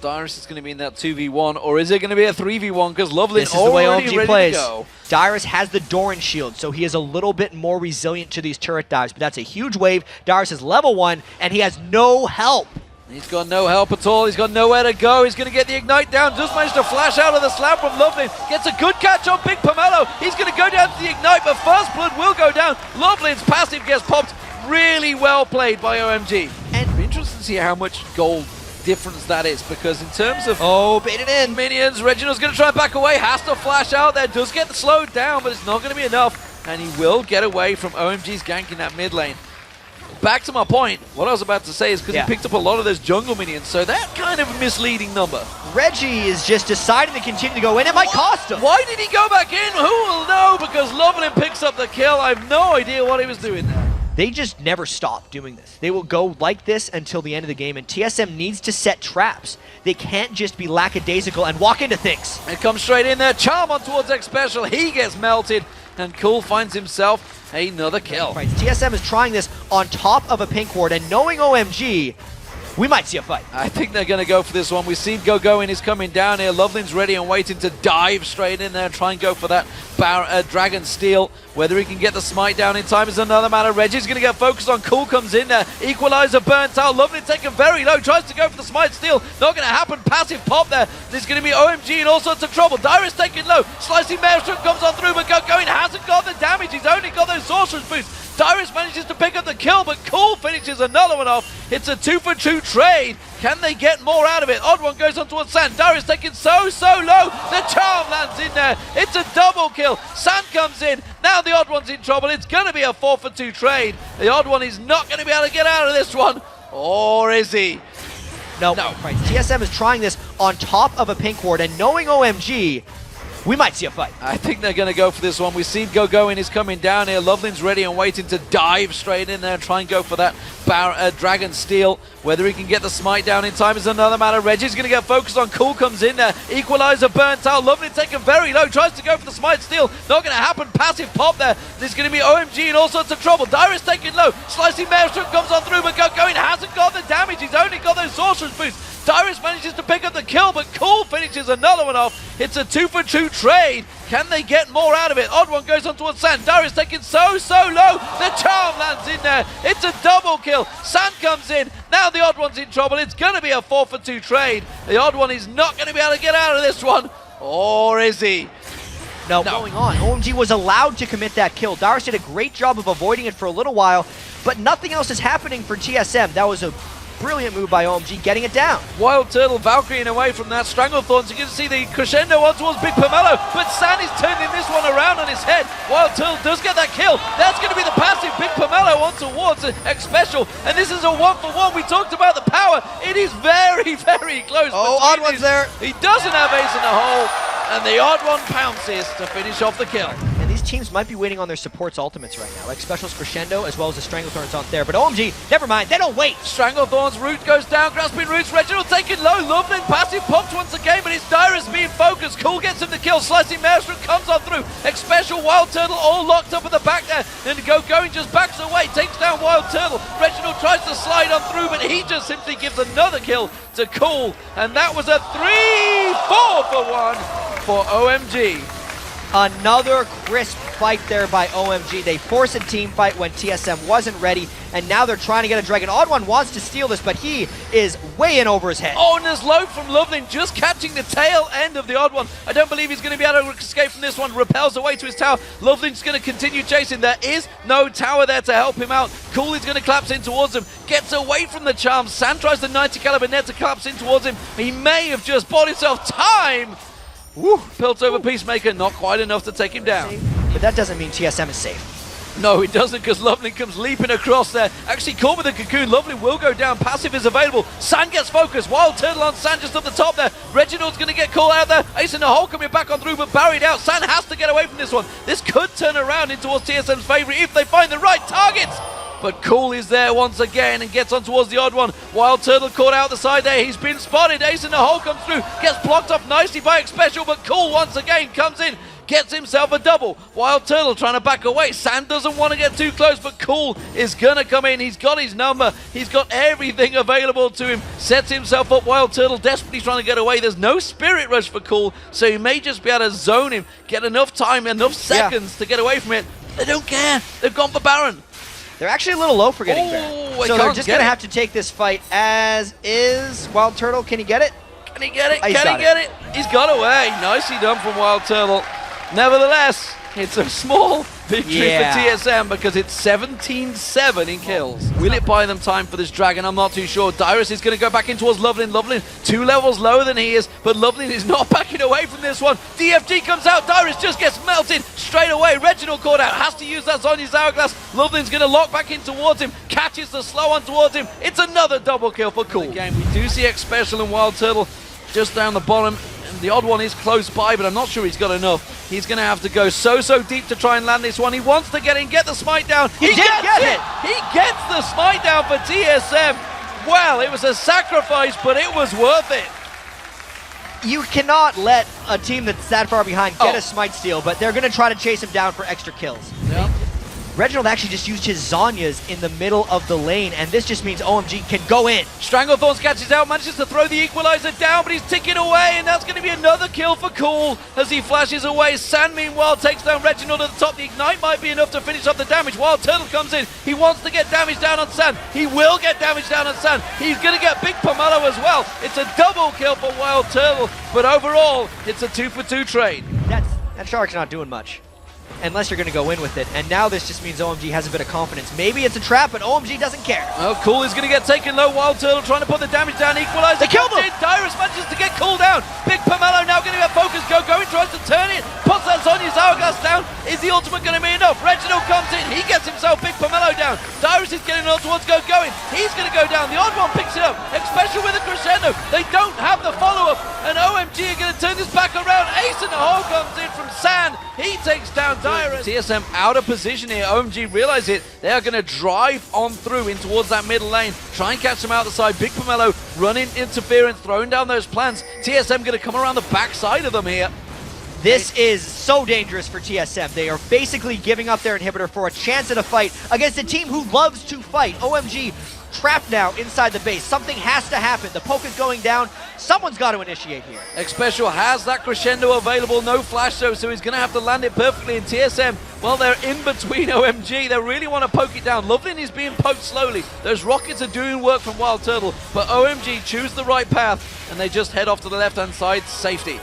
Dyrus is going to be in that 2v1, or is it going to be a 3v1? Because LoveLin This is the way already OMG ready plays. to go. Dyrus has the Doran shield, so he is a little bit more resilient to these turret dives, but that's a huge wave. Dyrus is level 1, and he has no help. He's got no help at all. He's got nowhere to go. He's going to get the Ignite down. Just managed to flash out of the slam from LoveLin. Gets a good catch on Bigpomelo. He's going to go down to the Ignite, but First Blood will go down. LoveLin's passive gets popped. Really well played by OMG. And it'll be interesting to see how much gold difference that is, because in terms of Baited in. minions, Reginald's going to try and back away. Has to flash out there. Does get slowed down, but it's not going to be enough. And he will get away from OMG's gank in that mid lane. Back to my point, what I was about to say is because he picked up a lot of those jungle minions, so that kind of a misleading number. Reggie is just deciding to continue to go in. It might cost him. Why did he go back in? Who will know? Because LoveLin picks up the kill. I have no idea what he was doing there. They just never stop doing this. They will go like this until the end of the game, and TSM needs to set traps. They can't just be lackadaisical and walk into things. It comes straight in there. Charm on towards Xpecial. He gets melted, and Cool finds himself another kill. Right, TSM is trying this on top of a pink ward, and knowing OMG, we might see a fight. I think they're going to go for this one. We see Gogoing is coming down here. LoveLin's ready and waiting to dive straight in there and try and go for that Dragon Steel. Whether he can get the smite down in time is another matter. Reggie's going to get focused on. Cool comes in there. Equalizer burnt out. LoveLin taken very low. Tries to go for the smite steal. Not going to happen. Passive pop there. There's going to be OMG in all sorts of trouble. Dyrus taken low. Slicing Maelstrom comes on through, but Gogoing hasn't got the damage. He's only got those sorcerer's boosts. Dyrus manages to pick up the kill, but Cool finishes another one off. It's a 2-for-2 trade. Can they get more out of it? OddOne goes on towards San. Dyrus taken so low. The charm lands in there. It's a double kill. San comes in. Now the OddOne's in trouble. It's going to be a 4-for-2 trade. The OddOne is not going to be able to get out of this one. Or is he? No. Right. TSM is trying this on top of a pink ward, and knowing OMG, we might see a fight. I think they're going to go for this one. We see Gogoing is coming down here. LoveLin's ready and waiting to dive straight in there and try and go for that Dragon Steel. Whether he can get the smite down in time is another matter. Reggie's going to get focused on. Cool comes in there. Equalizer burnt out. LoveLin taken very low. Tries to go for the smite steal. Not going to happen. Passive pop there. There's going to be OMG in all sorts of trouble. Dyrus taken low. Slicing Maelstrom comes on through, but Gogoing hasn't got the damage. He's only got those sorcerer's boosts. Dyrus manages to pick up the kill, but Cool finishes another one off. It's a 2-for-2 trade. Can they get more out of it? OddOne goes on towards San. Dyrus taken so low. The charm lands in there. It's a double kill. San comes in. Now the OddOne's in trouble. It's going to be a 4-for-2 trade. The OddOne is not going to be able to get out of this one. Or is he? No. Going on. OMG was allowed to commit that kill. Dyrus did a great job of avoiding it for a little while, but nothing else is happening for TSM. That was a brilliant move by OMG, getting it down. WildTurtle Valkyrieing away from that Stranglethorn, so you can see the crescendo on towards Bigpomelo, but San is turning this one around on his head. WildTurtle does get that kill. That's going to be the passive. Bigpomelo on towards Xpecial, and this is a 1-for-1. We talked about the power. It is very close. OddOne's there. He doesn't have ace in the hole, and the OddOne pounces to finish off the kill. And these teams might be waiting on their supports ultimates right now, like Xpecial's crescendo as well as the Stranglethorn's on there, but OMG, never mind, they don't wait. Stranglethorn's root goes down, grasping roots. Reginald taken low. LoveLin passive popped once again, but it's Dyrus being focused. Cool gets him the kill. Slicing Maelstrom comes on through. Xpecial, WildTurtle all locked up at the back there. And Gogoing just backs away, takes down WildTurtle. Reginald tries to slide on through, but he just simply gives another kill to Cool. And that was a 3-4-for-1 for OMG. Another crisp fight there by OMG. They forced a team fight when TSM wasn't ready, and now they're trying to get a dragon. OddOne wants to steal this, but he is way in over his head. Oh, and there's low from LoveLin, just catching the tail end of the OddOne. I don't believe he's going to be able to escape from this one. Repels away to his tower. LoveLin's going to continue chasing. There is no tower there to help him out. Cool is going to collapse in towards him. Gets away from the charm. San tries the 90 caliber net to collapse in towards him. He may have just bought himself time. Woo, Piltover Peacemaker, not quite enough to take him down. But that doesn't mean TSM is safe. No, it doesn't, because LoveLin comes leaping across there. Actually caught with a cocoon. LoveLin will go down. Passive is available. San gets focused. WildTurtle on San just up the top there. Reginald's going to get caught out there. Ace in the hole coming back on through, but buried out. San has to get away from this one. This could turn around into towards TSM's favourite if they find the right targets. But Cool is there once again and gets on towards the OddOne. WildTurtle caught out the side there. He's been spotted. Ace in the hole comes through. Gets blocked off nicely by Xpecial, but Cool once again comes in. gets himself a double. WildTurtle trying to back away. San doesn't want to get too close, but Cool is going to come in. He's got his number. He's got everything available to him. Sets himself up. WildTurtle desperately trying to get away. There's no Spirit Rush for Cool, so he may just be able to zone him, get enough time, enough seconds to get away from it. They don't care. They've gone for Baron. They're actually a little low for getting Baron. So they're just going to have to take this fight as is. WildTurtle, can he get it? Can he get it? Can he get it? He's got away. Nicely done from WildTurtle. Nevertheless, it's a small victory for TSM because it's 17-7 in kills. Will it buy them time for this Dragon? I'm not too sure. Dyrus is going to go back in towards LoveLin. LoveLin 2 levels lower than he is, but LoveLin is not backing away from this one. DFG comes out. Dyrus just gets melted straight away. Reginald caught out. Has to use that Sonya's Hourglass. LoveLin's going to lock back in towards him. Catches the slow one towards him. It's another double kill for Cool. Game. We do see Xpecial and WildTurtle just down the bottom. The odd one is close by, but I'm not sure he's got enough. He's going to have to go so deep to try and land this one. He wants to get in, get the smite down. He gets it! He gets the smite down for TSM. Well, it was a sacrifice, but it was worth it. You cannot let a team that's that far behind get a smite steal, but they're going to try to chase him down for extra kills. Yep. Reginald actually just used his Zhonya's in the middle of the lane, and this just means OMG can go in. Stranglethorns catches out, manages to throw the equalizer down, but he's ticking away, and that's going to be another kill for Cool as he flashes away. San, meanwhile, takes down Reginald at the top. The Ignite might be enough to finish off the damage. WildTurtle comes in. He wants to get damage down on San. He will get damage down on San. He's going to get Bigpomelo as well. It's a double kill for WildTurtle, but overall, it's a 2-for-2 trade. That Shark's not doing much. Unless you're going to go in with it. And now this just means OMG has a bit of confidence. Maybe it's a trap, but OMG doesn't care. Oh, Cool is going to get taken low. WildTurtle trying to put the damage down. Equalizer. They killed him! Dyrus manages to get Cool down. Bigpomelo now going to get focused. Gogoing tries to turn it. Puts that Sonya's Hourglass down. Is the ultimate going to be enough? Reginald comes in. He gets himself Bigpomelo down. Dyrus is getting on towards Gogoing. He's going to go down. The odd one picks it up. Xpecial with a crescendo. They don't have the follow-up. And OMG are going to turn this back around. Ace in the hole comes in from San. He takes down Dyrus. TSM out of position here. OMG realize it. They are going to drive on through in towards that middle lane. Try and catch them out the side. Bigpomelo running interference, throwing down those plants. TSM going to come around the backside of them here. This is so dangerous for TSM. They are basically giving up their inhibitor for a chance at a fight against a team who loves to fight. OMG trapped now inside the base. Something has to happen. The poke is going down. Someone's got to initiate here. Xpecial has that crescendo available. No flash though, so he's going to have to land it perfectly. And TSM, well, they're in between OMG. They really want to poke it down. LoveLin is being poked slowly. Those rockets are doing work from WildTurtle, but OMG choose the right path, and they just head off to the left-hand side. Safety.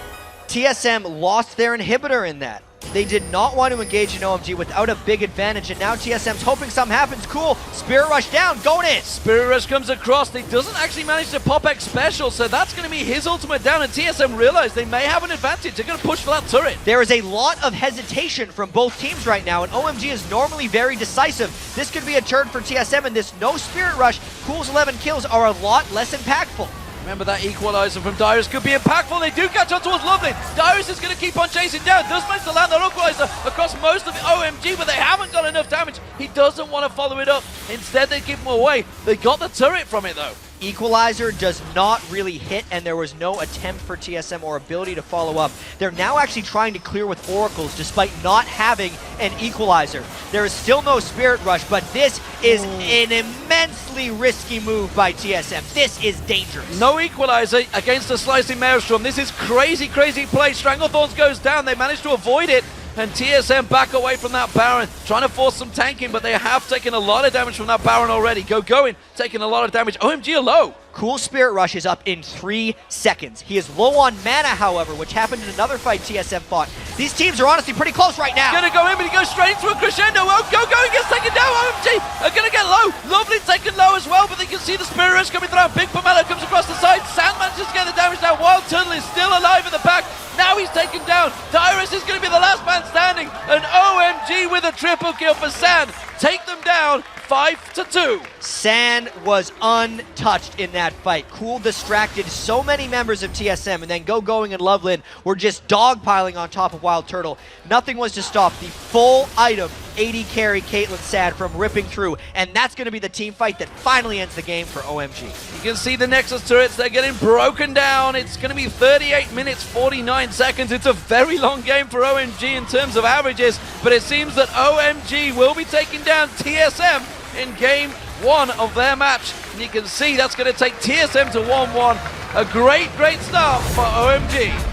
TSM lost their inhibitor in that. They did not want to engage in OMG without a big advantage, and now TSM's hoping something happens. Cool. Spirit Rush down, going in. Spirit Rush comes across. He doesn't actually manage to pop Xpecial, so that's going to be his ultimate down, and TSM realize they may have an advantage. They're going to push for that turret. There is a lot of hesitation from both teams right now, and OMG is normally very decisive. This could be a turn for TSM, and this no Spirit Rush, Cool's 11 kills are a lot less impactful. Remember that equalizer from Dyrus could be impactful. They do catch on towards LoveLin. Dyrus is going to keep on chasing down. Does manage to land that equalizer across most of OMG, but they haven't got enough damage. He doesn't want to follow it up. Instead, they give him away. They got the turret from it, though. Equalizer does not really hit, and there was no attempt for TSM or ability to follow up. They're now actually trying to clear with Oracles despite not having an Equalizer. There is still no Spirit Rush, but this is an immensely risky move by TSM. This is dangerous. No Equalizer against a Slicing Maelstrom. This is crazy play. Stranglethorns goes down. They managed to avoid it. And TSM back away from that Baron, trying to force some tanking, but they have taken a lot of damage from that Baron already. Gogoing, taking a lot of damage. OMG are low. Cool Spirit Rush is up in 3 seconds. He is low on mana, however, which happened in another fight TSM fought. These teams are honestly pretty close right now. He's gonna go in, but he goes straight into a crescendo. Oh, Gogoing gets taken down. OMG are gonna get low. LoveLin taken low as well, but they can see the Spirit Rush coming through. Bigpomelo comes across the side. San manages to get the damage down. WildTurtle is still alive in the back. Now he's taken down. Dyrus is going to be the last man standing. And OMG with a triple kill for San. Take them down 5-2. San was untouched in that fight. Cool distracted so many members of TSM, and then Gogoing and LoveLin were just dogpiling on top of WildTurtle. Nothing was to stop the full item AD carry Caitlyn sad from ripping through, and that's going to be the team fight that finally ends the game for OMG. You can see the Nexus turrets, they're getting broken down. It's going to be 38 minutes, 49 seconds. It's a very long game for OMG in terms of averages, but it seems that OMG will be taking down TSM in game 1 of their match. And you can see that's going to take TSM to 1-1. A great start for OMG.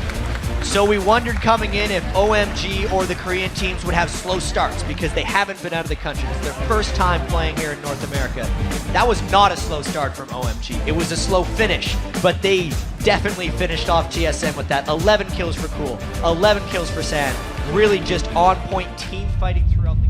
So we wondered coming in if OMG or the Korean teams would have slow starts because they haven't been out of the country. It's their first time playing here in North America. That was not a slow start from OMG. It was a slow finish, but they definitely finished off TSM with that. 11 kills for Cool, 11 kills for San. Really just on point team fighting throughout the